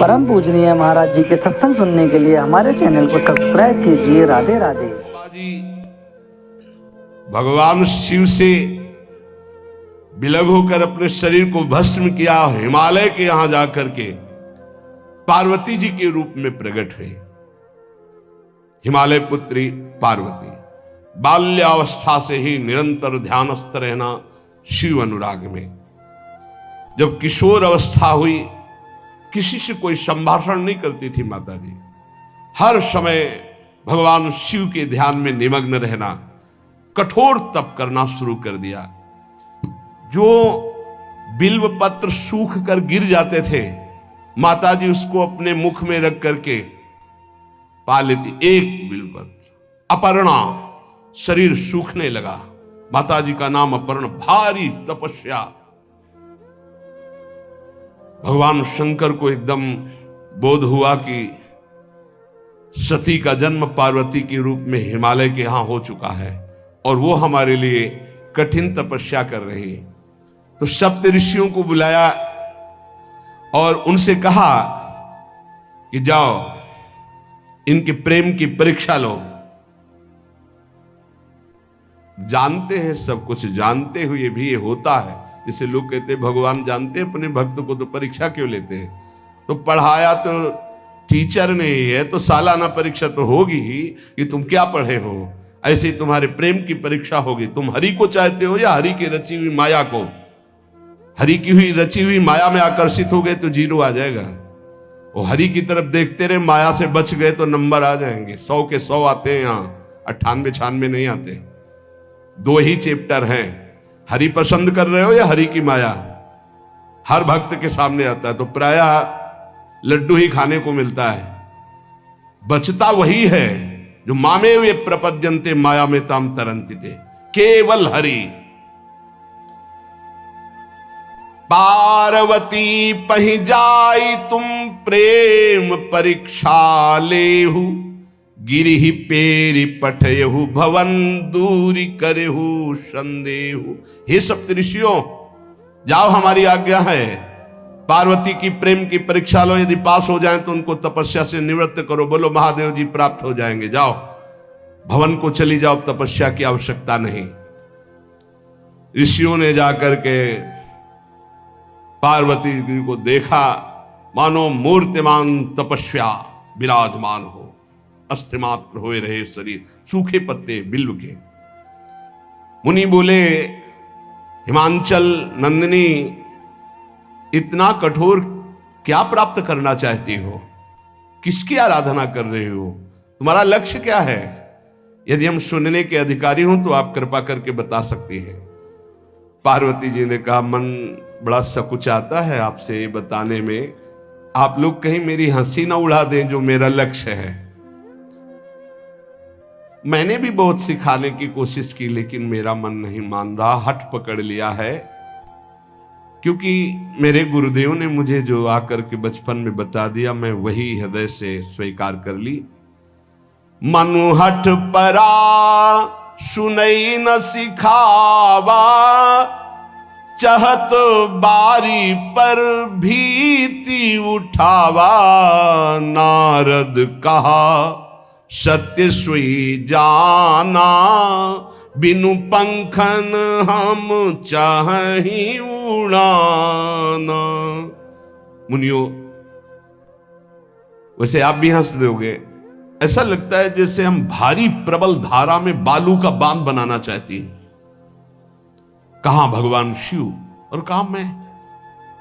परम पूजनीय महाराज जी के सत्संग सुनने के लिए हमारे चैनल को सब्सक्राइब कीजिए। राधे राधे। भगवान शिव से विलग होकर अपने शरीर को भस्म किया, हिमालय के यहां जाकर के पार्वती जी के रूप में प्रकट हुए। हिमालय पुत्री पार्वती बाल्यावस्था से ही निरंतर ध्यानस्थ रहना शिव अनुराग में। जब किशोर अवस्था हुई, किसी से कोई संभाषण नहीं करती थी माता जी, हर समय भगवान शिव के ध्यान में निमग्न रहना, कठोर तप करना शुरू कर दिया। जो बिल्व पत्र सूख कर गिर जाते थे, माता जी उसको अपने मुख में रख करके पा लेती। एक बिल्व पत्र, अपर्णा, शरीर सूखने लगा। माता जी का नाम अपर्णा। भारी तपस्या। भगवान शंकर को एकदम बोध हुआ कि सती का जन्म पार्वती के रूप में हिमालय के यहां हो चुका है और वो हमारे लिए कठिन तपस्या कर रही है। तो सप्त ऋषियों को बुलाया और उनसे कहा कि जाओ इनके प्रेम की परीक्षा लो। जानते हैं, सब कुछ जानते हुए भी ये होता है। जैसे लोग कहते हैं भगवान जानते हैं अपने भक्त को, तो परीक्षा क्यों लेते हैं? तो पढ़ाया तो टीचर ने ही है, तो सालाना परीक्षा तो होगी ही कि तुम क्या पढ़े हो। ऐसे ही तुम्हारे प्रेम की परीक्षा होगी। तुम हरि को चाहते हो या हरि की रची हुई माया को? हरि की हुई रची हुई माया में आकर्षित हो गए तो जीरो आ जाएगा। वो हरि की तरफ देखते रहे, माया से बच गए तो नंबर आ जाएंगे। 100 के 100 आते हैं, यहाँ 98 96 नहीं आते। 2 ही चैप्टर हैं, हरि पसंद कर रहे हो या हरि की माया। हर भक्त के सामने आता है तो प्रायः लड्डू ही खाने को मिलता है। बचता वही है जो मामे वे प्रपद्यन्ते माया में ताम तरंति थे, केवल हरि। पार्वती पहि जाई तुम प्रेम परीक्षा लेहु, गिरिहि पेरि पठयहु भवन दूरी करेहु संदेहु। हे सप्तऋषियों, जाओ, हमारी आज्ञा है। पार्वती की प्रेम की परीक्षा लो, यदि पास हो जाएं तो उनको तपस्या से निवृत्त करो। बोलो महादेव जी प्राप्त हो जाएंगे। जाओ भवन को चली जाओ, तपस्या की आवश्यकता नहीं। ऋषियों ने जाकर के पार्वती जी को देखा, मानो मूर्तिमान तपस्या विराजमान हो, अस्थिमात्र हुए रहे शरीर, सूखे पत्ते बिल्व के। मुनि बोले, हिमांचल नंदिनी, इतना कठोर क्या प्राप्त करना चाहती हो? किसकी आराधना कर रहे हो? तुम्हारा लक्ष्य क्या है? यदि हम सुनने के अधिकारी हों तो आप कृपा करके बता सकती हैं। पार्वती जी ने कहा, मन बड़ा सकुचाता है आपसे बताने में। आप लोग कहीं मेरी हंसी ना उड़ा दें जो मेरा लक्ष्य है। मैंने भी बहुत सिखाने की कोशिश की, लेकिन मेरा मन नहीं मान रहा, हठ पकड़ लिया है। क्योंकि मेरे गुरुदेव ने मुझे जो आकर के बचपन में बता दिया, मैं वही हृदय से स्वीकार कर ली। मनु हठ परा सुनई न सिखावा, चहत बारी पर भीति उठावा। नारद कहा सत्य सोई जाना, बिनु पंखन हम चाहि उड़ाना। मुनियो, वैसे आप भी हंस दोगे। ऐसा लगता है जैसे हम भारी प्रबल धारा में बालू का बांध बनाना चाहती हैं। कहां भगवान शिव और कहां मैं?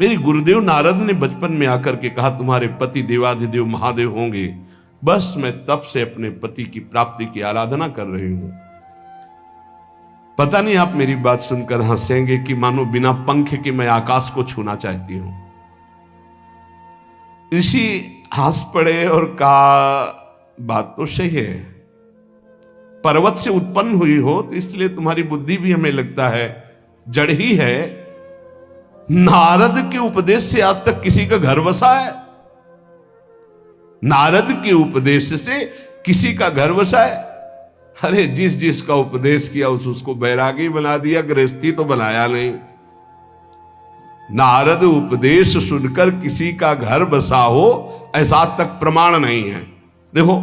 मेरे गुरुदेव नारद ने बचपन में आकर के कहा, तुम्हारे पति देवाधिदेव महादेव होंगे। बस मैं तब से अपने पति की प्राप्ति की आराधना कर रही हूं। पता नहीं आप मेरी बात सुनकर हंसेंगे कि मानो बिना पंख के मैं आकाश को छूना चाहती हूं। ऋषि हंस पड़े और कहा, बात तो सही है। पर्वत से उत्पन्न हुई हो तो इसलिए तुम्हारी बुद्धि भी हमें लगता है जड़ ही है। नारद के उपदेश से आज तक किसी का घर बसा है? नारद के उपदेश से किसी का घर बसा है? अरे जिस का उपदेश किया उसको बैरागी बना दिया, गृहस्थी तो बनाया नहीं। नारद उपदेश सुनकर किसी का घर बसा हो, ऐसा तक प्रमाण नहीं है। देखो,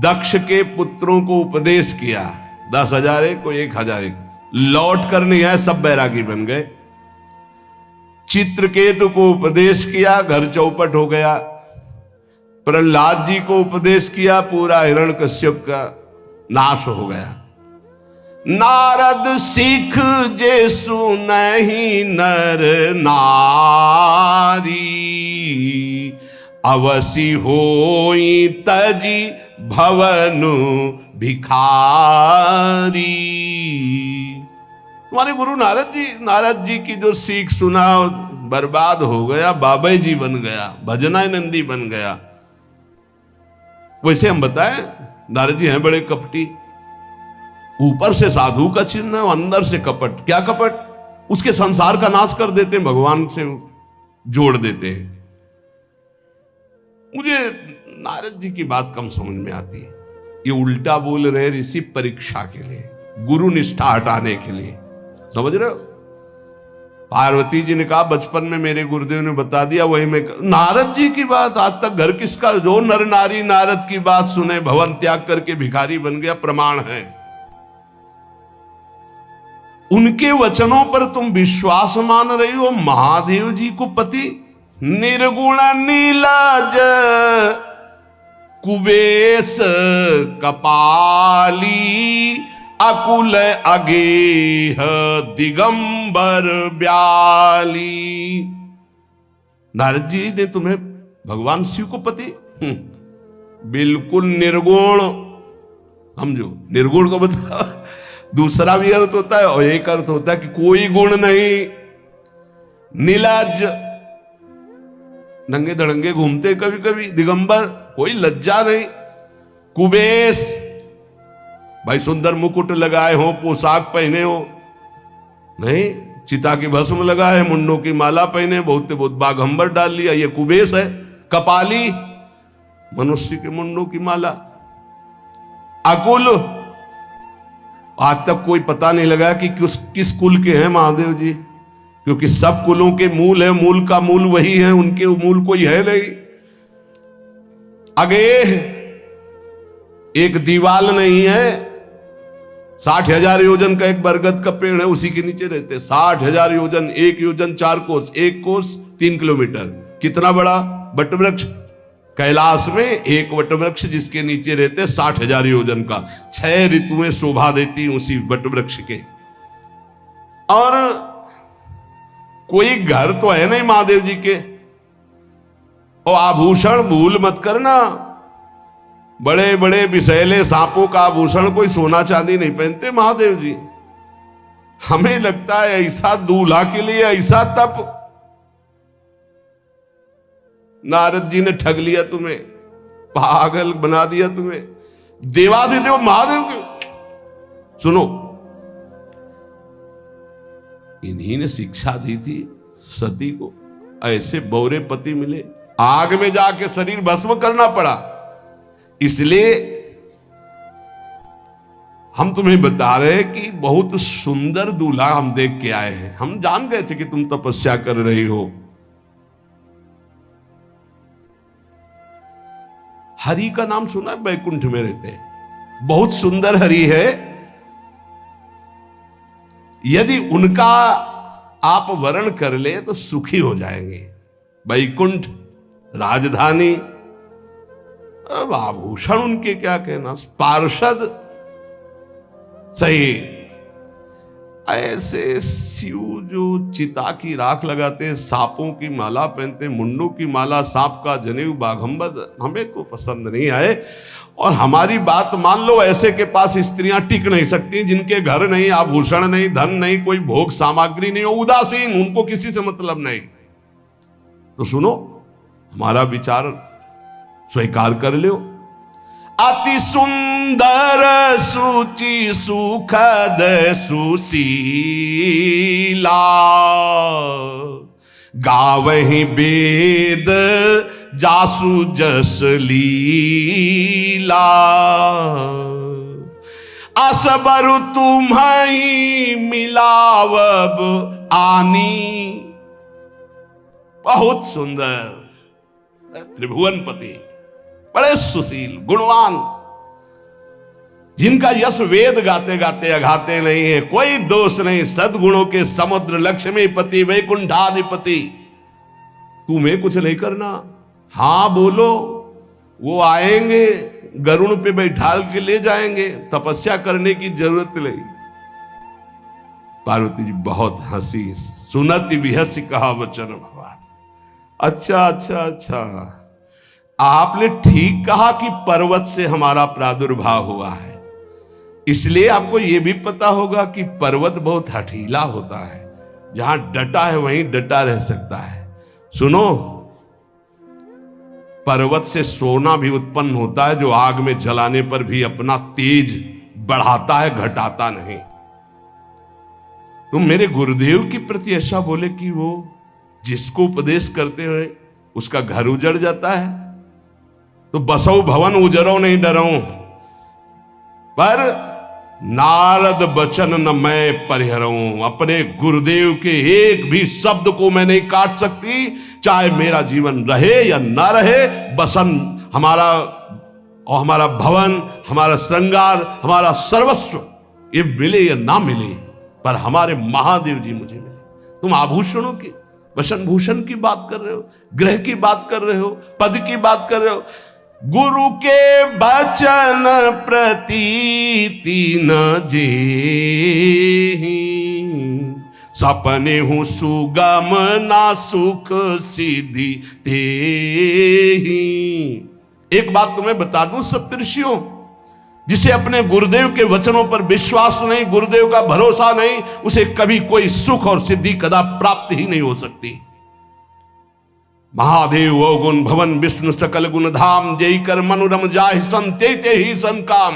दक्ष के पुत्रों को उपदेश किया, 10,000 एक को 1,000 एक, लौट कर नहीं आए, सब बैरागी बन गए। चित्रकेतु को उपदेश किया, घर चौपट हो गया। प्रहलाद जी को उपदेश किया, पूरा हिरण्यकश्यप का नाश हो गया। नारद सिख जे सुनहि नर नारी, अवसी होई तजी भवनु भिखारी। तुम्हारे गुरु नारद जी की जो सीख सुना बर्बाद हो गया, बाबा जी बन गया, भजनानंदी बन गया। वैसे हम बताएं, नारद जी हैं बड़े कपटी, ऊपर से साधु का चिन्ह है, अंदर से कपट। क्या कपट? उसके संसार का नाश कर देते हैं, भगवान से जोड़ देते हैं। मुझे नारद जी की बात कम समझ में आती है। ये उल्टा बोल रहे ऋषि परीक्षा के लिए, गुरु निष्ठा हटाने के लिए, समझ रहे हो? पार्वती जी ने कहा बचपन में मेरे गुरुदेव ने बता दिया, वही मैं। नारद जी की बात आज तक घर किसका? जो नर नारी नारद की बात सुने भवन त्याग करके भिखारी बन गया, प्रमाण है। उनके वचनों पर तुम विश्वास मान रही हो। महादेव जी को पति निर्गुण नीलाज कुबेश कपाली, अकुल अगेह दिगंबर ब्याली। नारद जी ने तुम्हें भगवान शिव को पति बिल्कुल निर्गुण समझो। निर्गुण को बता, दूसरा भी अर्थ होता है और एक अर्थ होता है कि कोई गुण नहीं। नीलाज, नंगे धड़ंगे घूमते कभी कभी। दिगंबर, कोई लज्जा नहीं। कुबेश, भाई सुंदर मुकुट लगाए हो, पोशाक पहने हो, नहीं, चिता की भस्म लगाए, मुंडों की माला पहने, बहुत बाघंबर डाल लिया, ये कुबेश है। कपाली, मनुष्य के मुंडों की माला। अकुल, आज तक कोई पता नहीं लगा कि किस कुल के हैं महादेव जी, क्योंकि सब कुलों के मूल है, मूल का मूल वही है, उनके मूल कोई है नहीं। आगे एक दीवाल नहीं है, 60,000 योजन का एक बरगद का पेड़ है, उसी के नीचे रहते। 60,000 योजन, 1 योजन 4 कोस, 1 कोस 3 किलोमीटर। कितना बड़ा वटवृक्ष? कैलाश में एक वटवृक्ष जिसके नीचे रहते 60,000 योजन का। 6 ऋतुएं शोभा देती उसी वटवृक्ष के। और कोई घर तो है नहीं महादेव जी के। और आभूषण भूल मत करना, बड़े बड़े विषैले सांपों का आभूषण कोई सोना चांदी नहीं पहनते महादेव जी। हमें लगता है ऐसा दूल्हा के लिए ऐसा तप। नारद जी ने ठग लिया तुम्हें, पागल बना दिया तुम्हें। देवाधिदेव महादेव के सुनो, इन्हीं ने शिक्षा दी थी सती को। ऐसे बौरे पति मिले, आग में जाके शरीर भस्म करना पड़ा। इसलिए हम तुम्हें बता रहे हैं कि बहुत सुंदर दूल्हा हम देख के आए हैं। हम जान गए थे कि तुम तपस्या कर रही हो। हरि का नाम सुना है? बैकुंठ में रहते हैं, बहुत सुंदर हरि है। यदि उनका आप वर्ण कर ले तो सुखी हो जाएंगे। बैकुंठ राजधानी, अब आभूषण उनके क्या कहना, पार्षद सही। ऐसे शिव जो चिता की राख लगाते हैं, सांपों की माला पहनते हैं, मुंडों की माला, सांप का जनेऊ, बाघंबर, हमें तो पसंद नहीं आए। और हमारी बात मान लो, ऐसे के पास स्त्रियां टिक नहीं सकती जिनके घर नहीं, आभूषण नहीं, धन नहीं, कोई भोग सामग्री नहीं हो, उदासीन, उनको किसी से मतलब नहीं। तो सुनो, हमारा विचार स्वीकार कर लो। अति सुंदर सुचि सुखद सुशीला, गावहि वेद जासु जस लीला। असबरु तुम्हें मिलावब आनी। बहुत सुंदर त्रिभुवनपति, बड़े सुशील गुणवान, जिनका यश वेद गाते गाते अघाते नहीं है, कोई दोष नहीं, सद्गुणों के समुद्र, लक्ष्मीपति, वैकुंठाधिपति। तुम्हें कुछ नहीं करना, हां बोलो, वो आएंगे, गरुड़ पे बैठाल के ले जाएंगे, तपस्या करने की जरूरत नहीं। पार्वती जी बहुत हंसी, सुनति विहसी कहा वचन भगवान। अच्छा अच्छा अच्छा, आपने ठीक कहा कि पर्वत से हमारा प्रादुर्भाव हुआ है, इसलिए आपको यह भी पता होगा कि पर्वत बहुत हठीला होता है, जहां डटा है वहीं डटा रह सकता है। सुनो, पर्वत से सोना भी उत्पन्न होता है, जो आग में जलाने पर भी अपना तेज बढ़ाता है, घटाता नहीं। तुम मेरे गुरुदेव के प्रति ऐसा बोले कि वो जिसको उपदेश करते हुए उसका घर उजड़ जाता है, तो बसौ भवन उजरो नहीं डरो, पर नारद बचन न मैं परिहरऊं। अपने गुरुदेव के एक भी शब्द को मैं नहीं काट सकती, चाहे मेरा जीवन रहे या ना रहे। बसन हमारा और हमारा भवन, हमारा श्रृंगार, हमारा सर्वस्व, ये मिले या ना मिले, पर हमारे महादेव जी मुझे मिले। तुम आभूषणों की, वसन भूषण की बात कर रहे हो, ग्रह की बात कर रहे हो, पद की बात कर रहे हो। गुरु के बचन प्रतीति न जेहि, सपने हूं सुगम ना सुख सिद्धि तेहि। एक बात तुम्हें बता दूं सप्तऋषियों, जिसे अपने गुरुदेव के वचनों पर विश्वास नहीं, गुरुदेव का भरोसा नहीं, उसे कभी कोई सुख और सिद्धि कदा प्राप्त ही नहीं हो सकती। महादेव अवगुण भवन विष्णु सकल गुण धाम, जय कर मनोरम जाहि संते ही सन काम।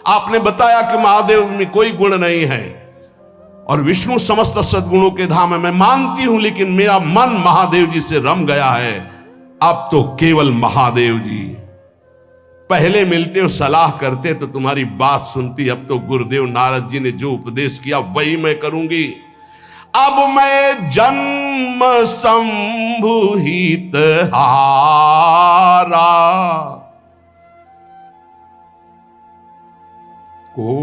आपने बताया कि महादेव में कोई गुण नहीं है और विष्णु समस्त सद्गुणों के धाम है, मैं मानती हूं, लेकिन मेरा मन महादेव जी से रम गया है। अब तो केवल महादेव जी, पहले मिलते हो सलाह करते तो तुम्हारी बात सुनती, अब तो गुरुदेव नारद जी ने जो उपदेश किया वही मैं करूंगी। अब मैं जन्म संभुहित हारा, को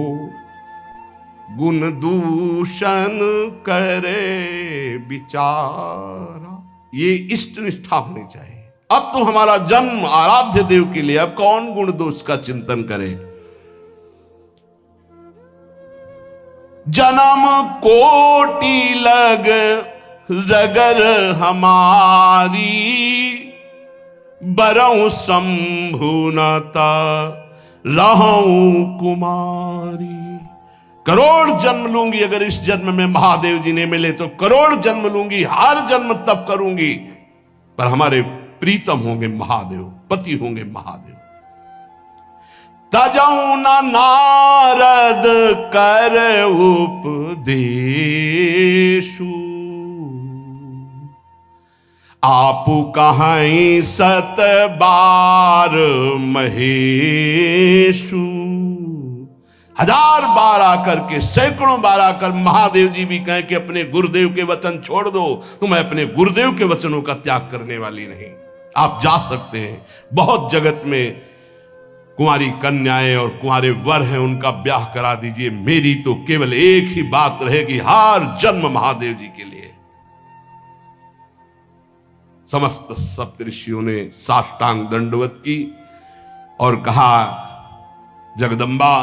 गुण दूषण करे विचारा। ये इष्ट निष्ठा होनी चाहिए। अब तो हमारा जन्म आराध्य देव के लिए, अब कौन गुण दोष का चिंतन करे। जन्म कोटि लग रगर हमारी, बरऊं शंभुनता रहूं कुमारी। करोड़ जन्म लूंगी, अगर इस जन्म में महादेव जी ने मिले तो करोड़ जन्म लूंगी, हर जन्म तप करूंगी, पर हमारे प्रीतम होंगे महादेव, पति होंगे महादेव। तजऊ न नारद कर उपदेशु, आपु कहीं सत बार महेशु। हजार बार आकर के, सैकड़ों बार आकर महादेव जी भी कहें कि अपने गुरुदेव के वचन छोड़ दो, तो मैं अपने गुरुदेव के वचनों का त्याग करने वाली नहीं। आप जा सकते हैं, बहुत जगत में कुंवारी कन्याएं और कुंवारे वर हैं, उनका ब्याह करा दीजिए। मेरी तो केवल एक ही बात रहेगी, हर जन्म महादेव जी के लिए। समस्त सप्तऋषियों ने साष्टांग दंडवत की और कहा, जगदम्बा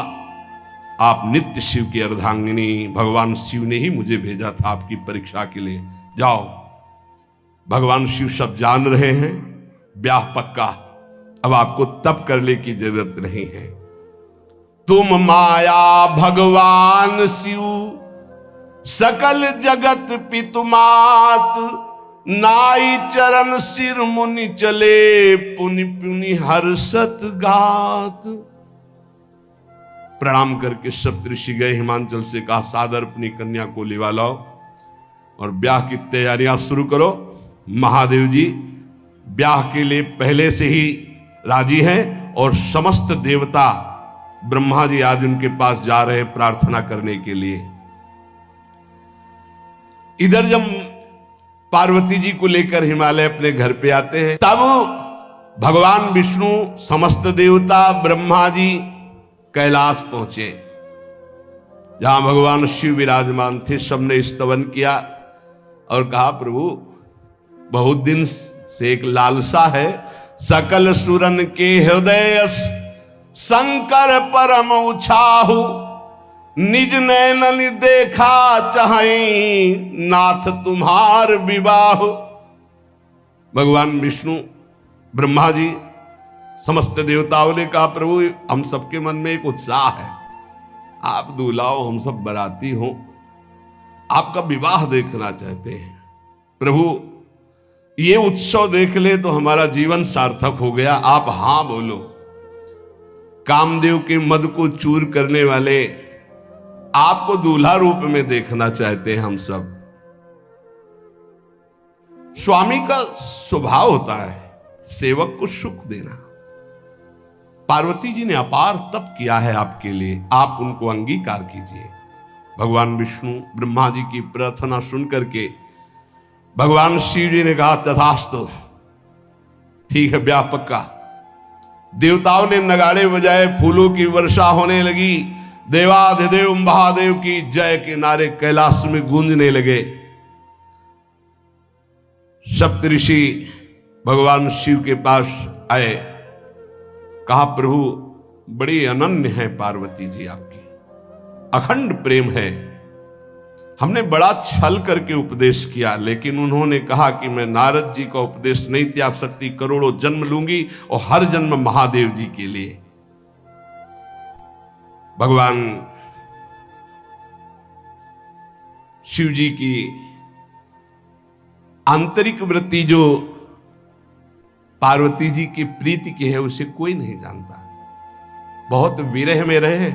आप नित्य शिव की अर्धांगिनी, भगवान शिव ने ही मुझे भेजा था आपकी परीक्षा के लिए। जाओ, भगवान शिव सब जान रहे हैं, ब्याह पक्का, अब आपको तप करने की जरूरत नहीं है। तुम माया भगवान शिव, सकल जगत पितुमात, नाई चरण सिर मुनि चले, पुनि पुनि हर्षत गात। प्रणाम करके सप्तऋषि गए हिमांचल से, कहा सादर अपनी कन्या को लिवा लाओ और ब्याह की तैयारियां शुरू करो। महादेव जी ब्याह के लिए पहले से ही राजी हैं और समस्त देवता ब्रह्मा जी आज उनके पास जा रहे हैं प्रार्थना करने के लिए। इधर जब पार्वती जी को लेकर हिमालय अपने घर पे आते हैं, तब भगवान विष्णु, समस्त देवता, ब्रह्मा जी कैलाश पहुंचे, जहां भगवान शिव विराजमान थे। सबने स्तवन किया और कहा, प्रभु बहुत दिन से एक लालसा है, सकल सुरन के हृदय शंकर परम उछाहु, निज नैनन देखा चाहे नाथ तुम्हार विवाह। भगवान विष्णु, ब्रह्मा जी, समस्त देवताओं ने कहा, प्रभु हम सबके मन में एक उत्साह है, आप दूल्हा हो, हम सब बराती हो, आपका विवाह देखना चाहते हैं। प्रभु ये उत्सव देख ले तो हमारा जीवन सार्थक हो गया, आप हां बोलो। कामदेव के मद को चूर करने वाले आपको दूल्हा रूप में देखना चाहते हैं हम सब। स्वामी का स्वभाव होता है सेवक को सुख देना। पार्वती जी ने अपार तप किया है आपके लिए, आप उनको अंगीकार कीजिए। भगवान विष्णु, ब्रह्मा जी की प्रार्थना सुन करके भगवान शिव जी ने कहा, तथास्तु, ठीक है, ब्याह पक्का। देवताओं ने नगाड़े बजाए, फूलों की वर्षा होने लगी, देवाधिदेव महादेव की जय के नारे कैलाश में गूंजने लगे। सप्तऋषि भगवान शिव के पास आए, कहा, प्रभु बड़ी अनन्य है पार्वती जी आपकी, अखंड प्रेम है, हमने बड़ा छल करके उपदेश किया, लेकिन उन्होंने कहा कि मैं नारद जी का उपदेश नहीं त्याग सकती, करोड़ों जन्म लूंगी और हर जन्म महादेव जी के लिए। भगवान शिव जी की आंतरिक वृत्ति जो पार्वती जी की प्रीति की है, उसे कोई नहीं जानता। बहुत विरह में रहे,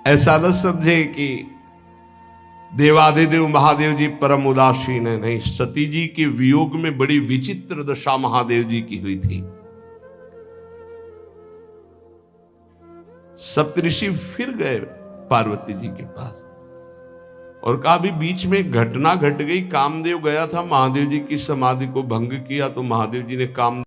ऐसा न समझे कि देवाधिदेव महादेव जी परम उदासीन है, नहीं, सती जी के वियोग में बड़ी विचित्र दशा महादेव जी की हुई थी। सप्तऋषि फिर गए पार्वती जी के पास और कहा, भी बीच में घटना घट गई, कामदेव गया था महादेव जी की समाधि को भंग किया, तो महादेव जी ने काम।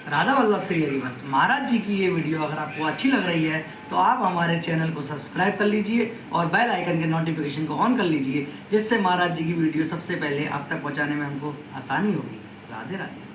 राधा वल्लभ श्री हरिवंश महाराज जी की ये वीडियो अगर आपको अच्छी लग रही है तो आप हमारे चैनल को सब्सक्राइब कर लीजिए और बेल आइकन के नोटिफिकेशन को ऑन कर लीजिए, जिससे महाराज जी की वीडियो सबसे पहले आप तक पहुंचाने में हमको आसानी होगी। राधे राधे।